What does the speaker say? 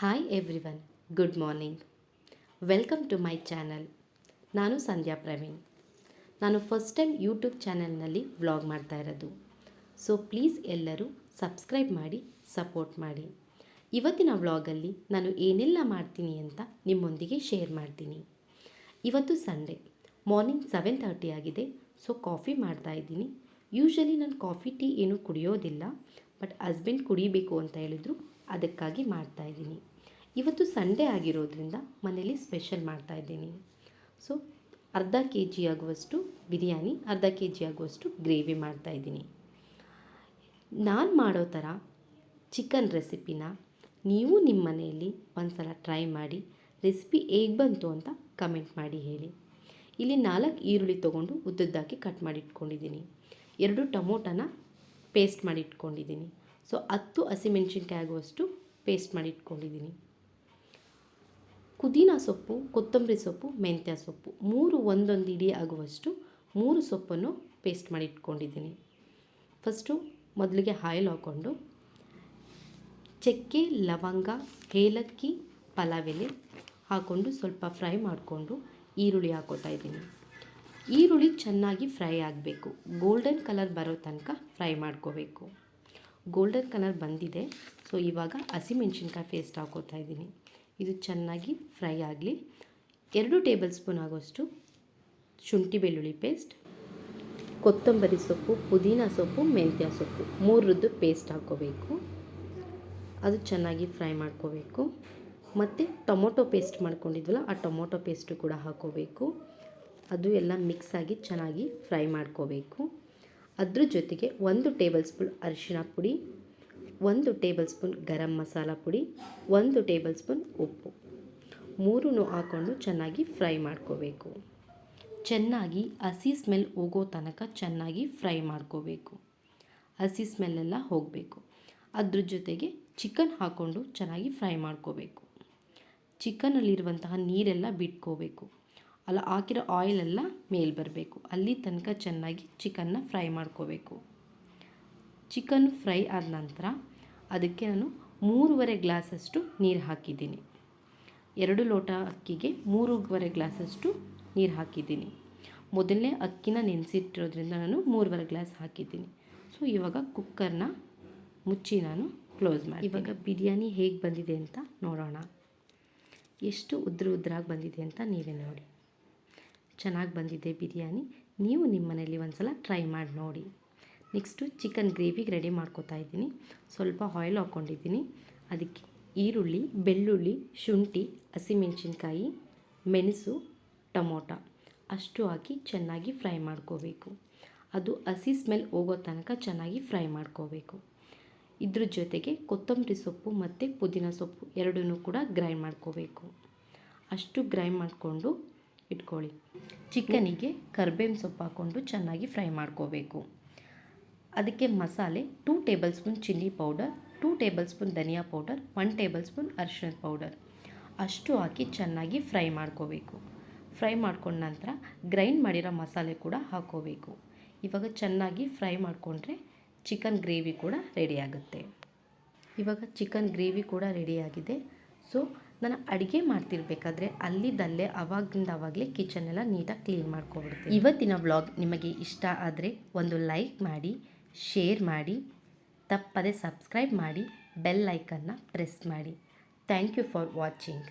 Hi everyone, good morning. Welcome to my channel. ನಾನು ಸಂಧ್ಯಾ ಪ್ರವೀಣ್. ನಾನು first time YouTube ಚಾನಲ್ನಲ್ಲಿ vlog ಮಾಡ್ತಾ ಇರೋದು. ಸೊ ಪ್ಲೀಸ್ ಎಲ್ಲರೂ ಸಬ್ಸ್ಕ್ರೈಬ್ ಮಾಡಿ, ಸಪೋರ್ಟ್ ಮಾಡಿ. ಇವತ್ತಿನ ವ್ಲಾಗಲ್ಲಿ ನಾನು ಏನೆಲ್ಲ ಮಾಡ್ತೀನಿ ಅಂತ ನಿಮ್ಮೊಂದಿಗೆ ಶೇರ್ ಮಾಡ್ತೀನಿ. ಇವತ್ತು ಸಂಡೇ, ಮಾರ್ನಿಂಗ್ 7:30 ಆಗಿದೆ. ಸೊ ಕಾಫಿ ಮಾಡ್ತಾ ಇದ್ದೀನಿ. ಯೂಶ್ವಲಿ ನಾನು ಕಾಫಿ ಟೀ ಏನೂ ಕುಡಿಯೋದಿಲ್ಲ, ಬಟ್ ಹಸ್ಬೆಂಡ್ ಕುಡಿಬೇಕು ಅಂತ ಹೇಳಿದ್ರು, ಅದಕ್ಕಾಗಿ ಮಾಡ್ತಾಯಿದ್ದೀನಿ. ಇವತ್ತು ಸಂಡೇ ಆಗಿರೋದ್ರಿಂದ ಮನೇಲಿ ಸ್ಪೆಷಲ್ ಮಾಡ್ತಾಯಿದ್ದೀನಿ. ಸೊ ಅರ್ಧ ಕೆ ಜಿ ಆಗುವಷ್ಟು ಬಿರಿಯಾನಿ, ಅರ್ಧ ಕೆ ಜಿ ಆಗುವಷ್ಟು ಗ್ರೇವಿ ಮಾಡ್ತಾಯಿದ್ದೀನಿ. ನಾನು ಮಾಡೋ ಥರ ಚಿಕನ್ ರೆಸಿಪಿನ ನೀವು ನಿಮ್ಮ ಮನೆಯಲ್ಲಿ ಒಂದು ಸಲ ಟ್ರೈ ಮಾಡಿ. ರೆಸಿಪಿ ಹೇಗೆ ಬಂತು ಅಂತ ಕಮೆಂಟ್ ಮಾಡಿ ಹೇಳಿ. ಇಲ್ಲಿ 4 ಈರುಳ್ಳಿ ತೊಗೊಂಡು ಉದ್ದದ್ದಾಗಿ ಕಟ್ ಮಾಡಿ ಇಟ್ಕೊಂಡಿದ್ದೀನಿ. 2 ಟೊಮೊಟೊನ ಪೇಸ್ಟ್ ಮಾಡಿ ಇಟ್ಕೊಂಡಿದ್ದೀನಿ. ಸೊ 10 ಹಸಿಮೆಣಸಿನ್ಕಾಯಿ ಆಗುವಷ್ಟು ಪೇಸ್ಟ್ ಮಾಡಿ ಇಟ್ಕೊಂಡಿದ್ದೀನಿ. ಪುದೀನ ಸೊಪ್ಪು, ಕೊತ್ತಂಬರಿ ಸೊಪ್ಪು, ಮೆಂತ್ಯ ಸೊಪ್ಪು 3 ಒಂದೊಂದು ಇಡಿ ಆಗುವಷ್ಟು 3 ಸೊಪ್ಪನ್ನು ಪೇಸ್ಟ್ ಮಾಡಿ ಇಟ್ಕೊಂಡಿದ್ದೀನಿ. ಫಸ್ಟು ಮೊದಲಿಗೆ ಆಯಿಲ್ ಹಾಕ್ಕೊಂಡು ಚಕ್ಕೆ, ಲವಂಗ, ಏಲಕ್ಕಿ, ಪಲಾವ್ ಎಲೆ ಹಾಕ್ಕೊಂಡು ಸ್ವಲ್ಪ ಫ್ರೈ ಮಾಡಿಕೊಂಡು ಈರುಳ್ಳಿ ಹಾಕೋತಾ ಇದ್ದೀನಿ. ಈರುಳ್ಳಿ ಚೆನ್ನಾಗಿ ಫ್ರೈ ಆಗಬೇಕು. ಗೋಲ್ಡನ್ ಕಲರ್ ಬರೋ ತನಕ ಫ್ರೈ ಮಾಡ್ಕೋಬೇಕು. ಗೋಲ್ಡನ್ ಕಲರ್ ಬಂದಿದೆ. ಸೊ ಇವಾಗ ಹಸಿಮೆಣಸಿನ್ಕಾಯಿ ಪೇಸ್ಟ್ ಹಾಕೋತಾ ಇದ್ದೀನಿ. ಇದು ಚೆನ್ನಾಗಿ ಫ್ರೈ ಆಗಲಿ. 2 ಟೇಬಲ್ ಸ್ಪೂನ್ ಆಗೋಷ್ಟು ಶುಂಠಿ ಬೆಳ್ಳುಳ್ಳಿ ಪೇಸ್ಟ್, ಕೊತ್ತಂಬರಿ ಸೊಪ್ಪು, ಪುದೀನ ಸೊಪ್ಪು, ಮೆಂತ್ಯ ಸೊಪ್ಪು 3ರದ್ದು ಪೇಸ್ಟ್ ಹಾಕ್ಕೋಬೇಕು. ಅದು ಚೆನ್ನಾಗಿ ಫ್ರೈ ಮಾಡ್ಕೋಬೇಕು. ಮತ್ತು ಟೊಮೊಟೊ ಪೇಸ್ಟ್ ಮಾಡ್ಕೊಂಡಿದ್ವಲ್ಲ, ಆ ಟೊಮೊಟೊ ಪೇಸ್ಟು ಕೂಡ ಹಾಕ್ಕೋಬೇಕು. ಅದು ಎಲ್ಲ ಮಿಕ್ಸ್ ಆಗಿ ಚೆನ್ನಾಗಿ ಫ್ರೈ ಮಾಡ್ಕೋಬೇಕು. ಅದ್ರ ಜೊತೆಗೆ 1 ಟೇಬಲ್ ಸ್ಪೂನ್ ಅರಿಶಿಣ ಪುಡಿ, 1 ಟೇಬಲ್ ಸ್ಪೂನ್ ಗರಂ ಮಸಾಲ ಪುಡಿ, 1 ಟೇಬಲ್ ಸ್ಪೂನ್ ಉಪ್ಪು 3 ಹಾಕ್ಕೊಂಡು ಚೆನ್ನಾಗಿ ಫ್ರೈ ಮಾಡ್ಕೋಬೇಕು. ಚೆನ್ನಾಗಿ ಹಸಿ ಸ್ಮೆಲ್ ಹೋಗೋ ತನಕ ಚೆನ್ನಾಗಿ ಫ್ರೈ ಮಾಡ್ಕೋಬೇಕು. ಹಸಿ ಸ್ಮೆಲ್ಲೆಲ್ಲ ಹೋಗಬೇಕು. ಅದ್ರ ಜೊತೆಗೆ ಚಿಕನ್ ಹಾಕ್ಕೊಂಡು ಚೆನ್ನಾಗಿ ಫ್ರೈ ಮಾಡ್ಕೋಬೇಕು. ಚಿಕನಲ್ಲಿರುವಂತಹ ನೀರೆಲ್ಲ ಬಿಟ್ಕೋಬೇಕು. ಅಲ್ಲ ಹಾಕಿರೋ ಆಯಿಲೆಲ್ಲ ಮೇಲೆ ಬರಬೇಕು. ಅಲ್ಲಿ ತನಕ ಚೆನ್ನಾಗಿ ಚಿಕನ್ನ ಫ್ರೈ ಮಾಡ್ಕೋಬೇಕು. ಚಿಕನ್ ಫ್ರೈ ಆದ ನಂತರ ಅದಕ್ಕೆ ನಾನು 3.5 ಗ್ಲಾಸಷ್ಟು ನೀರು ಹಾಕಿದ್ದೀನಿ. 2 ಲೋಟ ಅಕ್ಕಿಗೆ 3.5 ಗ್ಲಾಸಷ್ಟು ನೀರು ಹಾಕಿದ್ದೀನಿ. ಮೊದಲನೇ ಅಕ್ಕಿನ ನೆನೆಸಿಟ್ಟಿರೋದ್ರಿಂದ ನಾನು 3.5 ಗ್ಲಾಸ್ ಹಾಕಿದ್ದೀನಿ. ಸೊ ಇವಾಗ ಕುಕ್ಕರ್ನ ಮುಚ್ಚಿ ನಾನು ಕ್ಲೋಸ್ ಮಾಡಿ. ಇವಾಗ ಬಿರಿಯಾನಿ ಹೇಗೆ ಬಂದಿದೆ ಅಂತ ನೋಡೋಣ. ಎಷ್ಟು ಉದ್ರಾಗಿ ಬಂದಿದೆ ಅಂತ ನೀವೇ ನೋಡಿ. ಚೆನ್ನಾಗಿ ಬಂದಿದೆ ಬಿರಿಯಾನಿ. ನೀವು ನಿಮ್ಮ ಮನೇಲಿ ಒಂದು ಸಲ ಟ್ರೈ ಮಾಡಿ ನೋಡಿ. ನೆಕ್ಸ್ಟು ಚಿಕನ್ ಗ್ರೇವಿಗೆ ರೆಡಿ ಮಾಡ್ಕೋತಾ ಇದ್ದೀನಿ. ಸ್ವಲ್ಪ ಆಯಿಲ್ ಹಾಕ್ಕೊಂಡಿದ್ದೀನಿ. ಅದಕ್ಕೆ ಈರುಳ್ಳಿ, ಬೆಳ್ಳುಳ್ಳಿ, ಶುಂಠಿ, ಹಸಿಮೆಣಸಿನ್ಕಾಯಿ, ಮೆಣಸು, ಟೊಮೊಟೊ ಅಷ್ಟು ಹಾಕಿ ಚೆನ್ನಾಗಿ ಫ್ರೈ ಮಾಡ್ಕೋಬೇಕು. ಅದು ಹಸಿ ಸ್ಮೆಲ್ ಹೋಗೋ ತನಕ ಚೆನ್ನಾಗಿ ಫ್ರೈ ಮಾಡ್ಕೋಬೇಕು. ಇದ್ರ ಜೊತೆಗೆ ಕೊತ್ತಂಬರಿ ಸೊಪ್ಪು ಮತ್ತು ಪುದೀನ ಸೊಪ್ಪು 2 ಕೂಡ ಗ್ರೈಂಡ್ ಮಾಡ್ಕೋಬೇಕು. ಅಷ್ಟು ಗ್ರೈಂಡ್ ಮಾಡಿಕೊಂಡು ಇಟ್ಕೊಳ್ಳಿ. ಚಿಕನಿಗೆ ಕರ್ಬೇವಿನ ಸೊಪ್ಪು ಹಾಕ್ಕೊಂಡು ಚೆನ್ನಾಗಿ ಫ್ರೈ ಮಾಡ್ಕೋಬೇಕು. ಅದಕ್ಕೆ ಮಸಾಲೆ 2 tablespoon chilli powder, 2 tablespoon ಧನಿಯಾ ಪೌಡರ್, 1 ಟೇಬಲ್ ಸ್ಪೂನ್ ಅರಿಶಿಣದ ಪೌಡರ್ ಅಷ್ಟು ಹಾಕಿ ಚೆನ್ನಾಗಿ ಫ್ರೈ ಮಾಡ್ಕೋಬೇಕು. ಫ್ರೈ ಮಾಡ್ಕೊಂಡ ನಂತರ ಗ್ರೈಂಡ್ ಮಾಡಿರೋ ಮಸಾಲೆ ಕೂಡ ಹಾಕ್ಕೋಬೇಕು. ಇವಾಗ ಚೆನ್ನಾಗಿ ಫ್ರೈ ಮಾಡಿಕೊಂಡ್ರೆ ಚಿಕನ್ ಗ್ರೇವಿ ಕೂಡ ರೆಡಿಯಾಗುತ್ತೆ. ಇವಾಗ ಚಿಕನ್ ಗ್ರೇವಿ ಕೂಡ ರೆಡಿಯಾಗಿದೆ. ಸೊ ನಾನು ಅಡುಗೆ ಮಾಡ್ತಿರ್ಬೇಕಾದ್ರೆ ಅಲ್ಲಿದ್ದಲ್ಲೇ ಆವಾಗಲೇ ಕಿಚನೆಲ್ಲ ನೀಟಾಗಿ ಕ್ಲೀನ್ ಮಾಡ್ಕೊಬಿಡ್ತೀನಿ. ಇವತ್ತಿನ ವ್ಲಾಗ್ ನಿಮಗೆ ಇಷ್ಟ ಆದರೆ ಒಂದು ಲೈಕ್ ಮಾಡಿ, ಶೇರ್ ಮಾಡಿ, ತಪ್ಪದೆ ಸಬ್ಸ್ಕ್ರೈಬ್ ಮಾಡಿ, ಬೆಲ್ ಐಕನ್ನ ಪ್ರೆಸ್ ಮಾಡಿ. Thank you for watching.